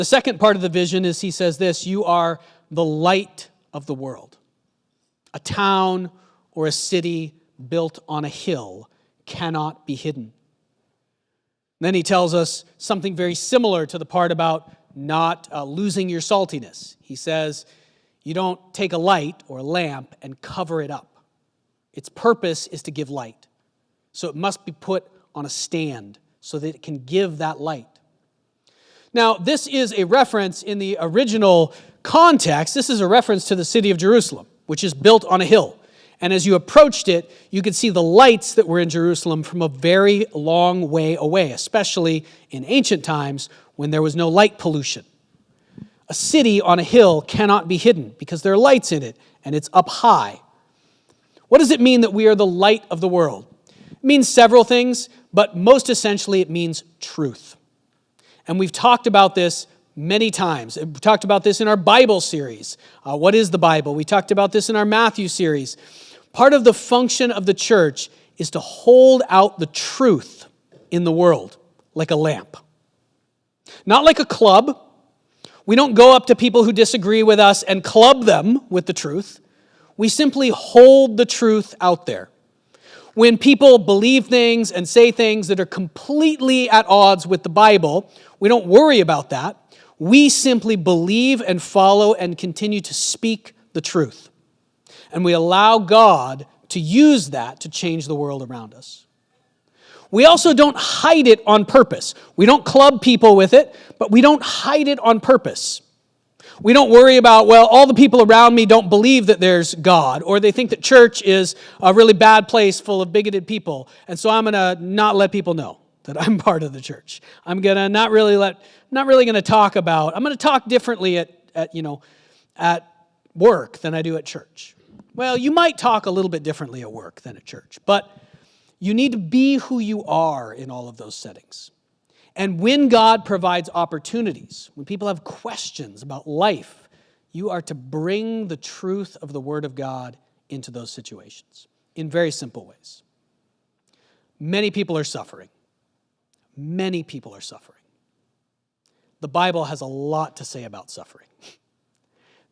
The second part of the vision is he says this: you are the light of the world. A town or a city built on a hill cannot be hidden. Then he tells us something very similar to the part about not losing your saltiness. He says, you don't take a light or a lamp and cover it up. Its purpose is to give light. So it must be put on a stand so that it can give that light. Now, this is a reference in the original context. This is a reference to the city of Jerusalem, which is built on a hill. And as you approached it, you could see the lights that were in Jerusalem from a very long way away, especially in ancient times when there was no light pollution. A city on a hill cannot be hidden because there are lights in it and it's up high. What does it mean that we are the light of the world? It means several things, but most essentially it means truth. And we've talked about this many times. We talked about this in our Bible series. What is the Bible? We talked about this in our Matthew series. Part of the function of the church is to hold out the truth in the world like a lamp. Not like a club. We don't go up to people who disagree with us and club them with the truth. We simply hold the truth out there. When people believe things and say things that are completely at odds with the Bible, we don't worry about that. We simply believe and follow and continue to speak the truth. And we allow God to use that to change the world around us. We also don't hide it on purpose. We don't club people with it, but we don't hide it on purpose. We don't worry about, well, all the people around me don't believe that there's God, or they think that church is a really bad place full of bigoted people, and so I'm going to not let people know that I'm part of the church. I'm going to not really going to talk about, I'm going to talk differently at work than I do at church. Well, you might talk a little bit differently at work than at church, but you need to be who you are in all of those settings. And when God provides opportunities, when people have questions about life, you are to bring the truth of the Word of God into those situations in very simple ways. Many people are suffering. Many people are suffering. The Bible has a lot to say about suffering.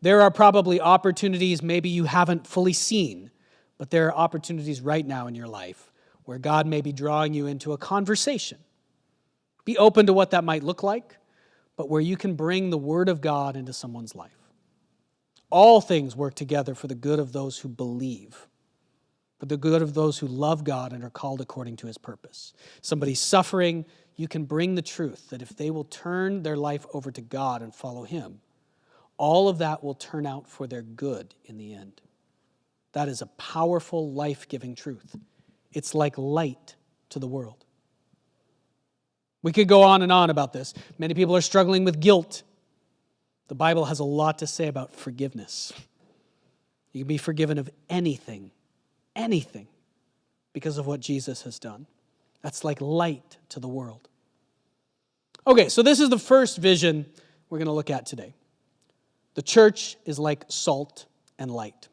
There are probably opportunities maybe you haven't fully seen, but there are opportunities right now in your life where God may be drawing you into a conversation. Be open to what that might look like, but where you can bring the Word of God into someone's life. All things work together for the good of those who believe, for the good of those who love God and are called according to His purpose. Somebody's suffering, you can bring the truth that if they will turn their life over to God and follow Him, all of that will turn out for their good in the end. That is a powerful, life-giving truth. It's like light to the world. We could go on and on about this. Many people are struggling with guilt. The Bible has a lot to say about forgiveness. You can be forgiven of anything, because of what Jesus has done. That's like light to the world. Okay, so this is the first vision we're going to look at today. The church is like salt and light.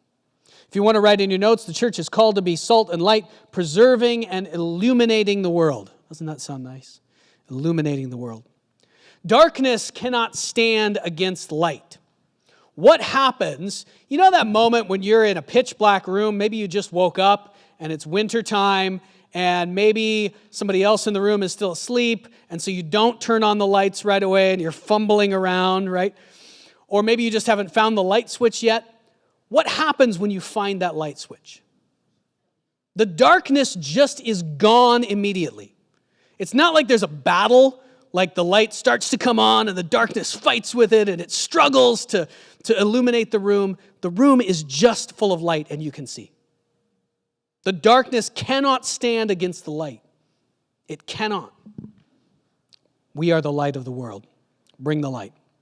If you want to write in your notes, the church is called to be salt and light, preserving and illuminating the world. Doesn't that sound nice? Illuminating the world. Darkness cannot stand against light. What happens, you know that moment when you're in a pitch black room, maybe you just woke up and it's winter time and maybe somebody else in the room is still asleep and so you don't turn on the lights right away and you're fumbling around, right? Or maybe you just haven't found the light switch yet. What happens when you find that light switch? The darkness just is gone immediately. It's not like there's a battle, like the light starts to come on and the darkness fights with it and it struggles to illuminate the room. The room is just full of light and you can see. The darkness cannot stand against the light. It cannot. We are the light of the world. Bring the light.